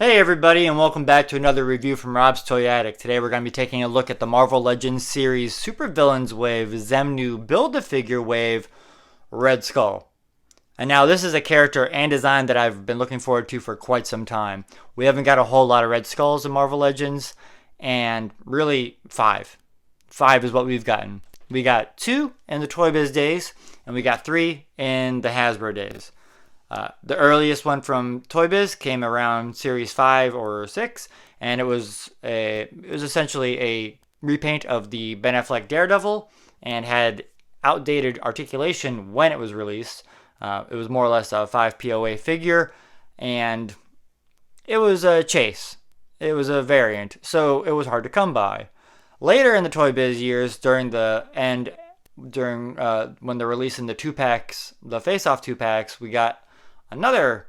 Hey everybody, and welcome back to another review from Rob's Toy Attic. Today we're going to be taking a look at the Marvel Legends series Supervillains Wave Zemnu Build-A-Figure Wave Red Skull. And now this is a character and design that I've been looking forward to for quite some time. We haven't got a whole lot of Red Skulls in Marvel Legends, and really five. Five is what we've gotten. We got 2 in the Toy Biz days, and we got 3 in the Hasbro days. The earliest one from Toy Biz came around Series 5 or 6, and it was essentially a repaint of the Ben Affleck Daredevil and had outdated articulation when it was released. It was more or less a 5 POA figure, and it was a chase. It was a variant, so it was hard to come by. Later in the Toy Biz years, when they're releasing the 2-packs, the face-off 2-packs, we got another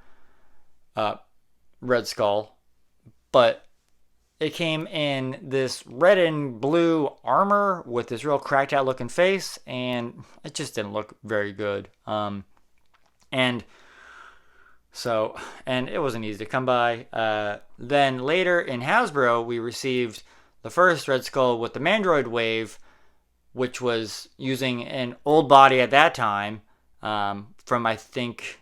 Red Skull, but it came in this red and blue armor with this real cracked out looking face, and it just didn't look very good. And it wasn't easy to come by. Then later in Hasbro, we received the first Red Skull with the Mandroid Wave, which was using an old body at that time, from I think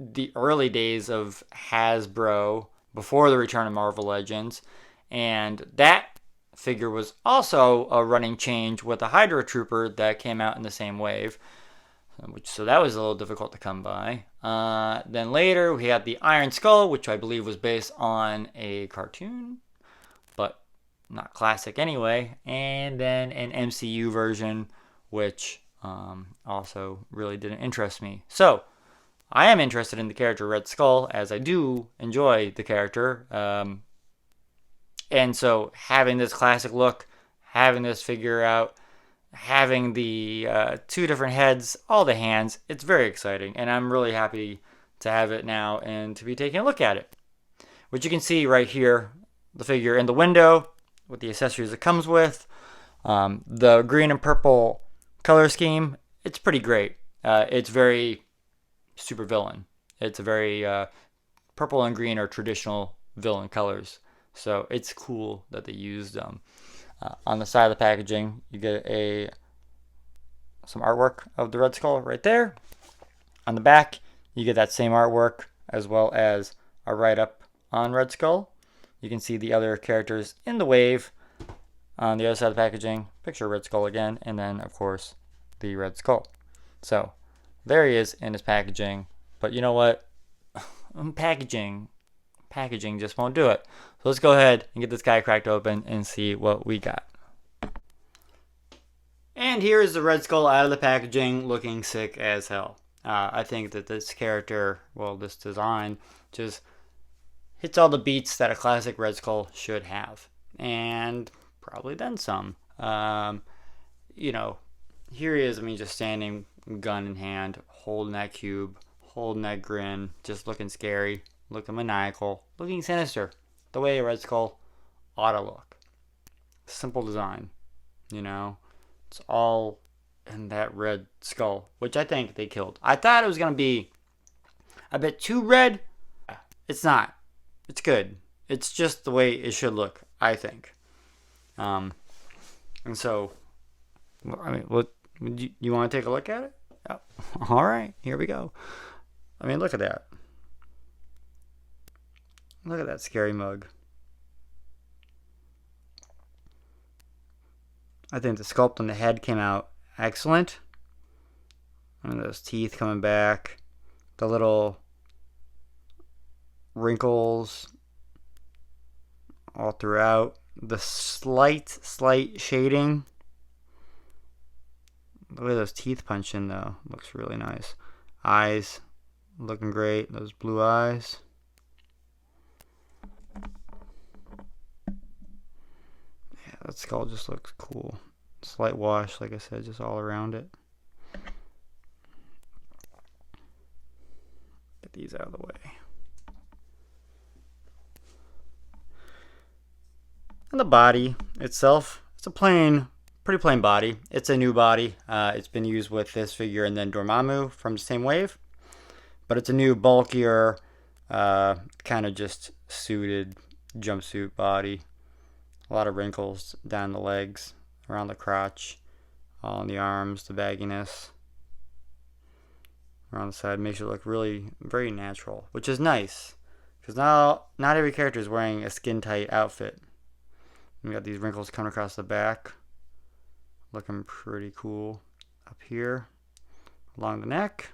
the early days of Hasbro before the return of Marvel Legends, and that figure was also a running change with a Hydra Trooper that came out in the same wave, so that was a little difficult to come by. Then later we had the Iron Skull, which I believe was based on a cartoon, but not classic anyway, and then an MCU version, which also really didn't interest me. So I am interested in the character Red Skull, as I do enjoy the character. And so having this classic look, having this figure out, having the 2 different heads, all the hands, it's very exciting. And I'm really happy to have it now and to be taking a look at it. Which you can see right here, the figure in the window with the accessories it comes with. The green and purple color scheme, it's pretty great. It's very super villain. It's a very purple and green are traditional villain colors, so it's cool that they used them. On the side of the packaging, you get some artwork of the Red Skull right there. On the back, you get that same artwork as well as a write-up on Red Skull. You can see the other characters in the wave on the other side of the packaging. Picture Red Skull again, and then of course the Red Skull. So there he is in his packaging, but you know what? Packaging just won't do it. So let's go ahead and get this guy cracked open and see what we got. And here is the Red Skull out of the packaging, looking sick as hell. I think that this character, this design, just hits all the beats that a classic Red Skull should have, and probably then some. Here he is, just standing, gun in hand, holding that cube, holding that grin, just looking scary, looking maniacal, looking sinister, the way a Red Skull ought to look. Simple design, it's all in that Red Skull, which I think they killed. I thought it was going to be a bit too red. It's not. It's good. It's just the way it should look, I think. And so, what? You want to take a look at it? Oh, all right, here we go. Look at that. Look at that scary mug. I think the sculpt on the head came out excellent. Those teeth coming back. The little wrinkles all throughout. The slight shading. The way those teeth punch in, though, looks really nice. Eyes looking great. Those blue eyes. Yeah, that skull just looks cool. Slight wash, like I said, just all around it. Get these out of the way. And the body itself, it's a pretty plain body. It's a new body. It's been used with this figure and then Dormammu from the same wave. But it's a new, bulkier, Kind of just suited jumpsuit body. A lot of wrinkles down the legs, around the crotch, all on the arms, the bagginess. Around the side makes it look really very natural, which is nice. Because not every character is wearing a skin tight outfit. We got these wrinkles coming across the back. Looking pretty cool. Up here, along the neck.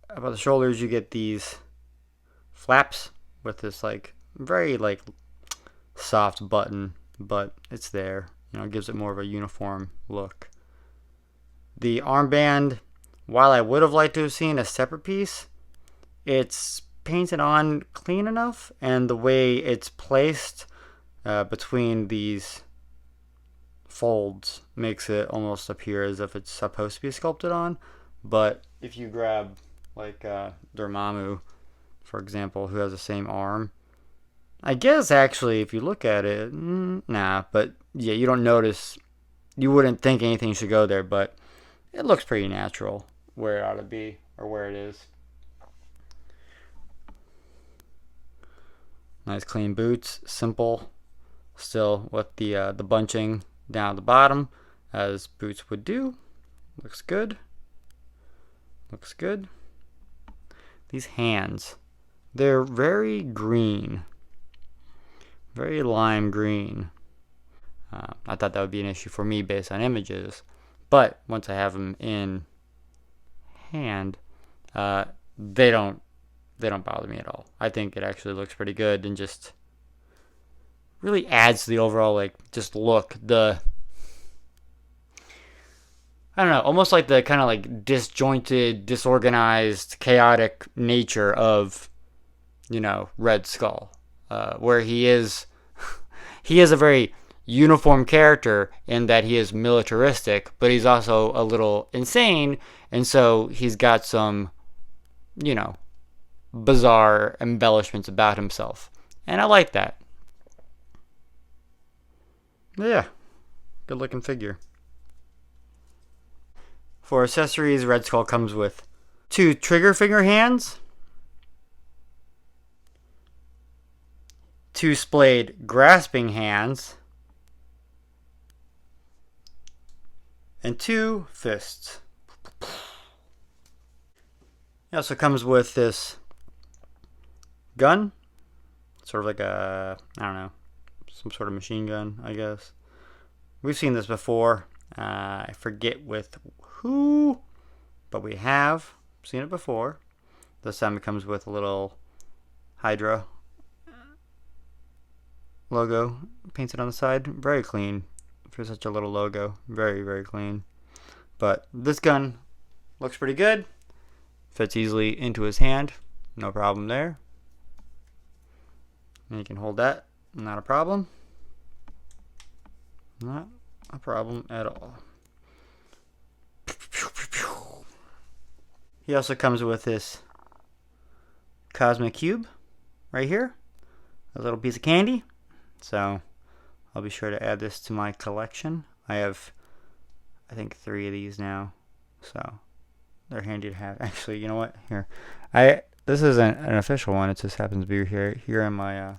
About the shoulders, you get these flaps with this like very like soft button, but it's there. You know, it gives it more of a uniform look. The armband, while I would have liked to have seen a separate piece, it's painted on clean enough, and the way it's placed between these folds makes it almost appear as if it's supposed to be sculpted on. But if you grab like Dormammu, for example, who has the same arm, I guess actually if you look at it, nah, but yeah, you don't notice, you wouldn't think anything should go there, but it looks pretty natural where it ought to be, or where it is. Nice clean boots, simple, still with the bunching down at the bottom, as boots would do. Looks good. Looks good. These hands, they're very green. Very lime green. I thought that would be an issue for me based on images, but once I have them in hand, they don't bother me at all. I think it actually looks pretty good and just really adds to the overall like just look. I don't know, almost like the kind of like disjointed, disorganized, chaotic nature of, you know, Red Skull, where he is a very uniform character in that he is militaristic, but he's also a little insane, and so he's got some, you know, bizarre embellishments about himself, and I like that. Yeah, good looking figure. For accessories, Red Skull comes with 2 trigger finger hands, 2 splayed grasping hands, and 2 fists. It also comes with this gun, sort of like a, I don't know, some sort of machine gun, I guess. We've seen this before. I forget with who, but we have seen it before. This time it comes with a little Hydra logo painted on the side. Very clean for such a little logo. Very, very clean. But this gun looks pretty good. Fits easily into his hand. No problem there. And you can hold that. Not a problem. Not a problem at all. He also comes with this Cosmic Cube right here. A little piece of candy. So I'll be sure to add this to my collection. I have, I think, 3 of these now. So they're handy to have. Actually, you know what? Here. This isn't an official one. It just happens to be here in my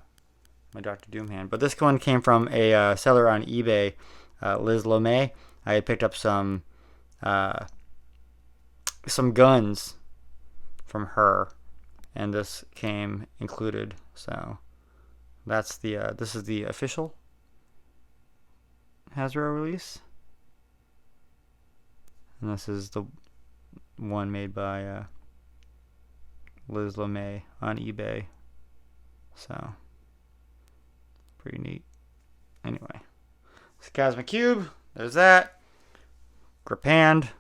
my Dr. Doom hand. But this one came from a seller on eBay, Liz Lomé. I had picked up some guns from her, and this came included. So that's the this is the official Hasbro release, and this is the one made by Liz Lomé on eBay. So pretty neat. Anyway, it's Cosmic Cube. There's that. Grip hand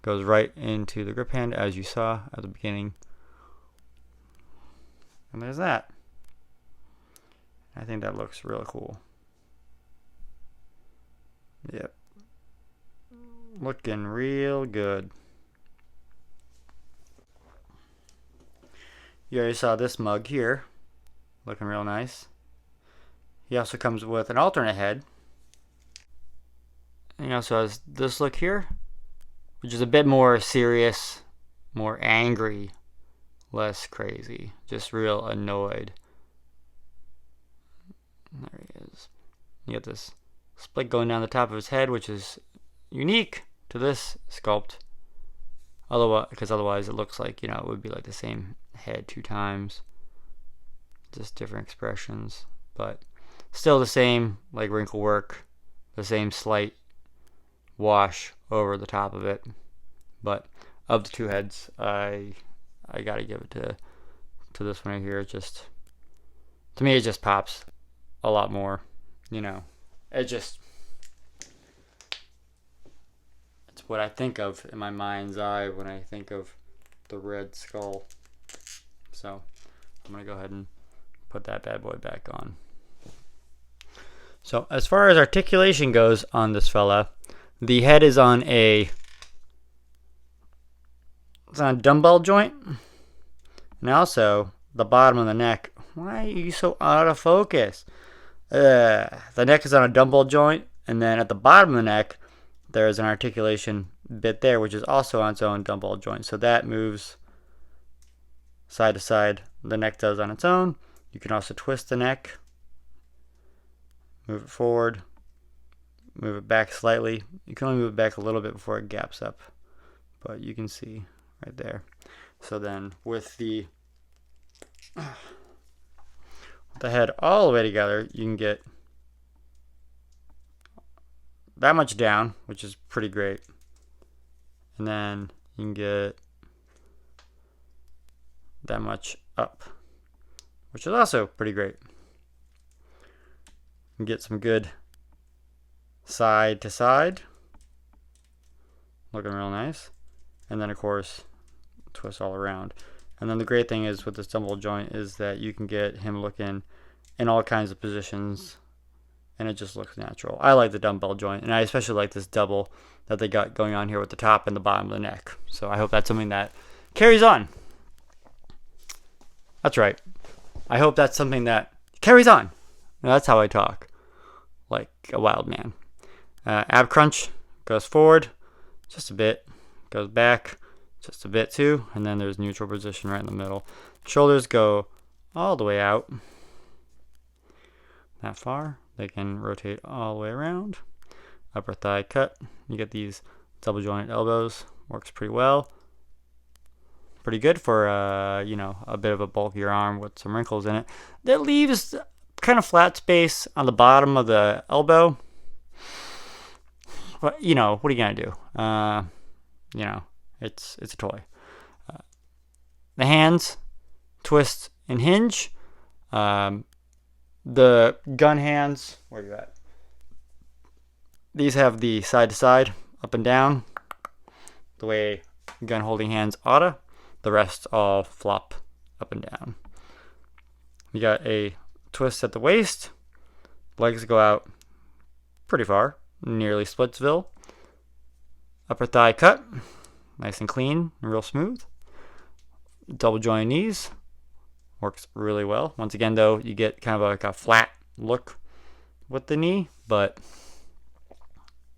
goes right into the grip hand, as you saw at the beginning. And there's that. I think that looks really cool. Yep. Looking real good. You already saw this mug here. Looking real nice. He also comes with an alternate head. And he also has this look here, which is a bit more serious, more angry less crazy, just real annoyed. There he is. You get this split going down the top of his head, which is unique to this sculpt. Otherwise, because otherwise it looks like, you know, it would be like the same head 2 times, just different expressions, but still the same like wrinkle work, the same slight wash over the top of it. But of the 2 heads, I gotta give it to this one right here. It just, to me, it just pops a lot more. You know, it's what I think of in my mind's eye when I think of the Red Skull. So I'm gonna go ahead and put that bad boy back on. So as far as articulation goes on this fella, the head is on a dumbbell joint, and also the bottom of the neck. Why are you so out of focus? The neck is on a dumbbell joint, and then at the bottom of the neck there is an articulation bit there, which is also on its own dumbbell joint. So that moves side to side. The neck does on its own. You can also twist the neck, move it forward, move it back slightly. You can only move it back a little bit before it gaps up, but you can see right there. So then with the head all the way together, you can get that much down, which is pretty great. And then you can get that much up, which is also pretty great. You can get some good side to side, looking real nice. And then of course twist all around. And then the great thing is with this dumbbell joint is that you can get him looking in all kinds of positions, and it just looks natural. I like the dumbbell joint, and I especially like this double that they got going on here with the top and the bottom of the neck. So I hope that's something that carries on. That's right. I hope that's something that carries on. Now, that's how I talk, like a wild man. Ab crunch goes forward just a bit, goes back just a bit too, and then there's neutral position right in the middle. Shoulders go all the way out that far. They can rotate all the way around. Upper thigh cut. You get these double jointed elbows. Works pretty well. Pretty good for you know, a bit of a bulkier arm with some wrinkles in it. That leaves kind of flat space on the bottom of the elbow. But you know, what are you gonna do? You know, it's a toy. The hands twist and hinge. The gun hands, where you at? These have the side to side, up and down, the way gun holding hands oughta. The rest all flop up and down. You got a twist at the waist. Legs go out pretty far, nearly Splitsville. Upper thigh cut, nice and clean and real smooth. Double jointed knees. Works really well. Once again, though, you get kind of like a flat look with the knee, but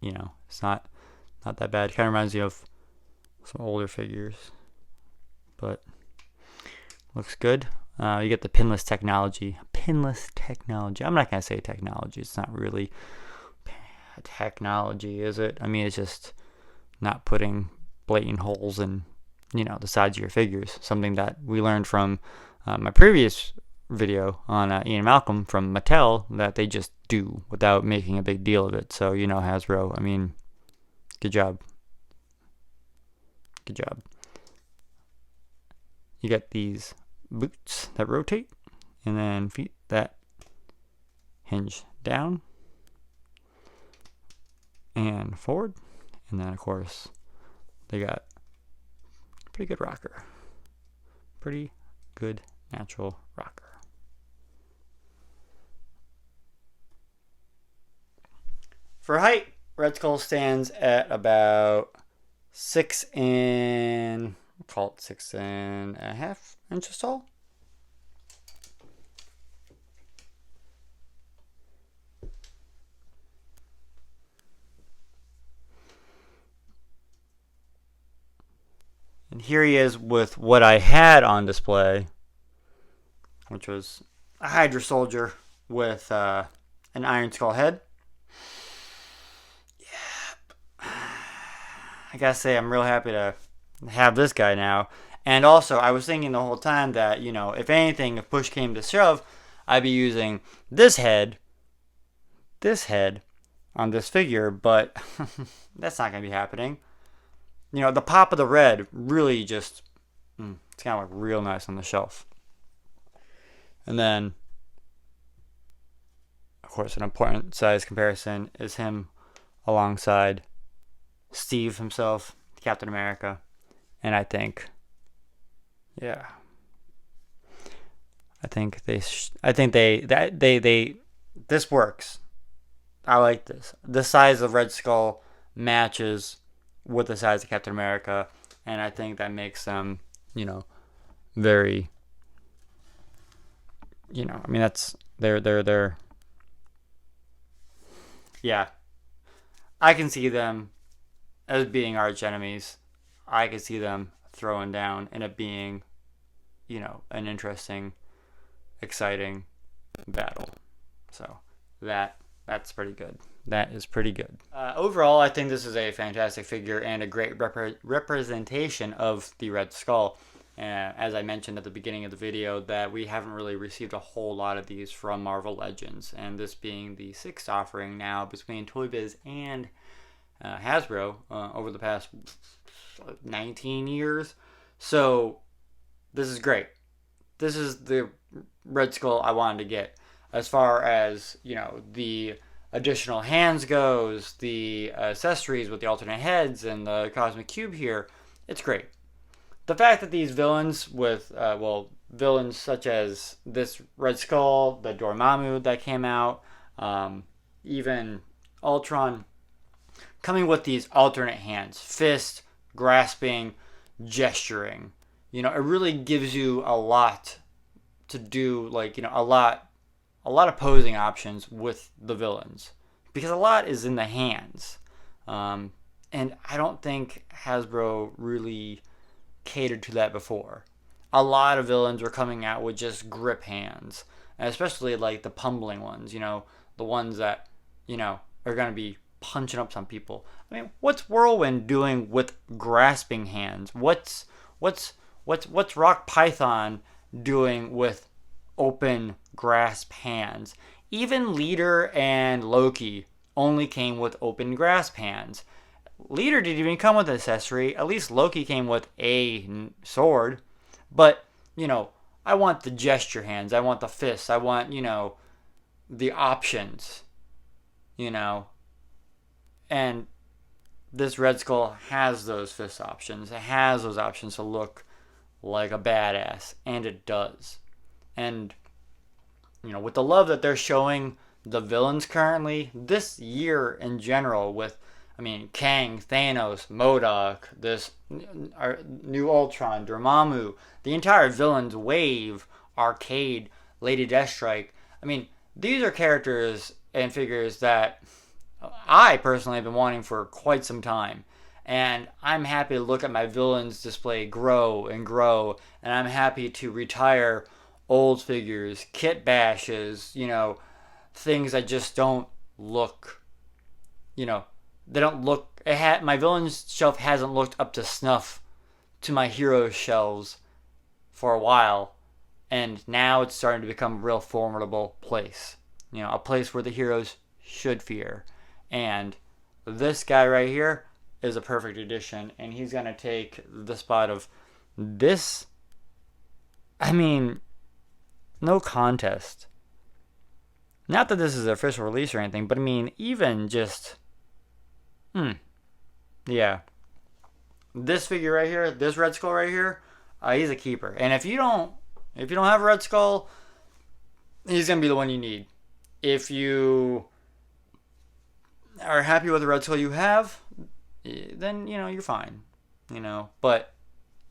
you know, it's not that bad. It kind of reminds you of some older figures, but looks good. You get the pinless technology. Pinless technology. I'm not gonna say technology. It's not really technology, is it? I mean, it's just not putting blatant holes in, you know, the sides of your figures. Something that we learned from my previous video on Ian Malcolm from Mattel, that they just do without making a big deal of it. So, you know, Hasbro, I mean, good job. Good job. You get these boots that rotate, and then feet that hinge down and forward. And then, of course, they got a pretty good rocker. Pretty good natural rocker. For height, Red Skull stands at about 6.5 inches tall. here he is with what I had on display, which was a Hydra Soldier with an Iron Skull head. Yeah, I gotta say I'm real happy to have this guy now. And also, I was thinking the whole time that, you know, if anything, if push came to shove, I'd be using this head on this figure, but that's not gonna be happening. You know, the pop of the red really just, it's gonna look real nice on the shelf. And then, of course, an important size comparison is him alongside Steve himself, Captain America. And I think, yeah, this works. I like this. The size of Red Skull matches with the size of Captain America, and I think that makes them, you know, very, you know, I mean, that's, they're, yeah, I can see them as being arch enemies. I can see them throwing down and it being, you know, an interesting, exciting battle. So that's pretty good. That is pretty good. Overall, I think this is a fantastic figure and a great representation of the Red Skull. As I mentioned at the beginning of the video, that we haven't really received a whole lot of these from Marvel Legends, and this being the 6th offering now between Toy Biz and Hasbro over the past 19 years. So this is great. This is the Red Skull I wanted to get. As far as, you know, the additional hands goes, the accessories with the alternate heads and the Cosmic Cube here, it's great. The fact that these villains with, villains such as this Red Skull, the Dormammu that came out, even Ultron, coming with these alternate hands, fist, grasping, gesturing. You know, it really gives you a lot to do, like, you know, a lot of posing options with the villains, because a lot is in the hands. And I don't think Hasbro really catered to that before. A lot of villains were coming out with just grip hands, and especially like the pummeling ones, you know, the ones that, you know, are going to be punching up some people. I mean, what's Whirlwind doing with grasping hands? What's Rock Python doing with open grasp hands? Even Leader and Loki only came with open grasp hands. Leader didn't even come with an accessory. At least Loki came with a sword. But, you know, I want the gesture hands. I want the fists. I want, you know, the options. You know. And this Red Skull has those fist options. It has those options to look like a badass. And it does. And, you know, with the love that they're showing the villains currently, this year in general, with, I mean, Kang, Thanos, MODOK, this new Ultron, Dormammu, the entire villains wave, Arcade, Lady Deathstrike. I mean, these are characters and figures that I personally have been wanting for quite some time. And I'm happy to look at my villains display grow and grow. And I'm happy to retire old figures, kit bashes, you know, things that just don't look, you know, they don't look, my villains shelf hasn't looked up to snuff to my heroes shelves for a while. And now it's starting to become a real formidable place. You know, a place where the heroes should fear. And this guy right here is a perfect addition. And he's going to take the spot of this. I mean, no contest. Not that this is an official release or anything, but I mean, even just, yeah. This figure right here, this Red Skull right here, he's a keeper. And if you don't have a Red Skull, he's gonna be the one you need. If you are happy with the Red Skull you have, then, you know, you're fine. You know, but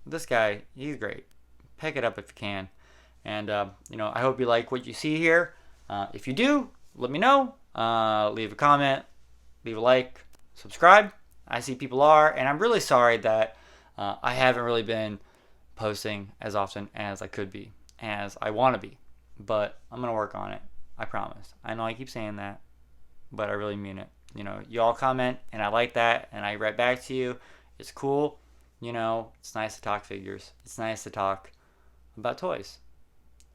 this guy, he's great. Pick it up if you can. And, you know, I hope you like what you see here. If you do, let me know. Leave a comment, leave a like, subscribe. I see people are, and I'm really sorry that I haven't really been posting as often as I could be, as I want to be, but I'm gonna work on it. I promise. I know I keep saying that, but I really mean it. You all comment, and I like that, and I write back to you. It's cool. It's nice to talk figures. It's nice to talk about toys.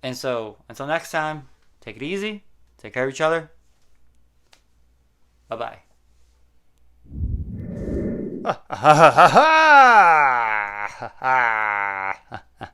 And so, until next time, take it easy. Take care of each other. Bye bye. Ha ha ha ha ha ha.